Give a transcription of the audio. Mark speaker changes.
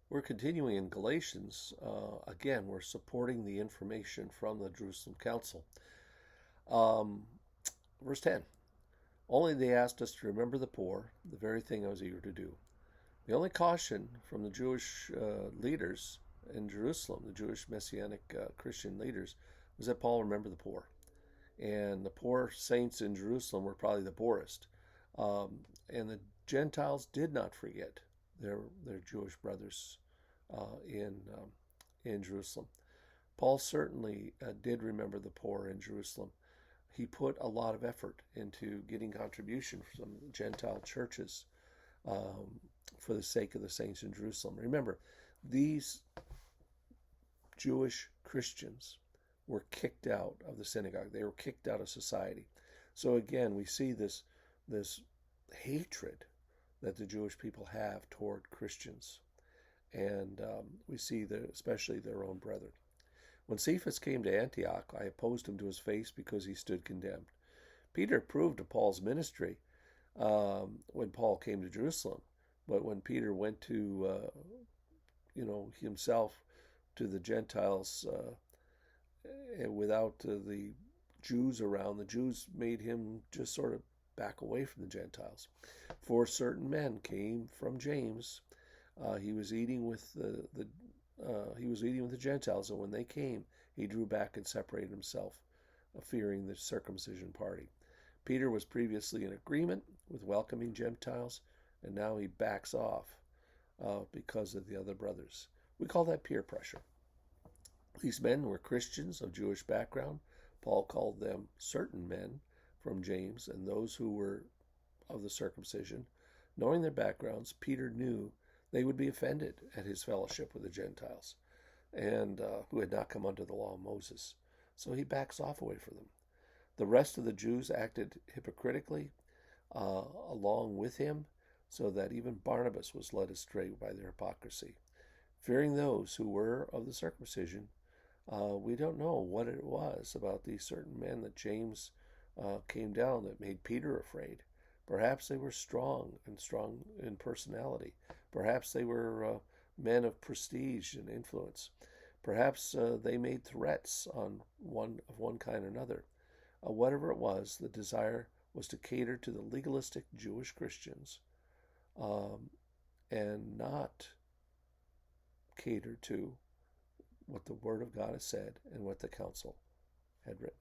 Speaker 1: We're continuing in Galatians. Again, we're supporting the information from the Jerusalem Council. Um, Verse 10. Only they asked us to remember the poor, the very thing I was eager to do. The only caution from the Jewish leaders in Jerusalem, the Jewish Messianic Christian leaders, was that Paul remember the poor. And the poor saints in Jerusalem were probably the poorest. And the Gentiles did not forget their Jewish brothers in Jerusalem. Paul certainly did remember the poor in Jerusalem. He put a lot of effort into getting contribution from Gentile churches um, for the sake of the saints in Jerusalem. Remember, these Jewish Christians were kicked out of the synagogue. They were kicked out of society. So again, we see this hatred that the Jewish people have toward Christians, and we see especially their own brethren. When Cephas came to Antioch, I opposed him to his face because he stood condemned. Peter approved of Paul's ministry when Paul came to Jerusalem, but when Peter went to, himself to the Gentiles without the Jews around, the Jews made him just sort of back away from the Gentiles. For certain men came from James. He was eating with the Gentiles, and when they came, he drew back and separated himself, fearing the circumcision party. Peter was previously in agreement with welcoming Gentiles, and now he backs off because of the other brothers. We call that peer pressure. These men were Christians of Jewish background. Paul called them certain men from James and those who were of the circumcision. Knowing their backgrounds, Peter knew they would be offended at his fellowship with the Gentiles and who had not come under the law of Moses. So he backs off away from them. The rest of the Jews acted hypocritically along with him, so that even Barnabas was led astray by their hypocrisy. Fearing those who were of the circumcision, we don't know what it was about these certain men that James came down that made Peter afraid. Perhaps they were strong in personality. Perhaps they were men of prestige and influence. Perhaps they made threats of one kind or another. Whatever it was, the desire was to cater to the legalistic Jewish Christians and not cater to what the Word of God has said and what the council had written.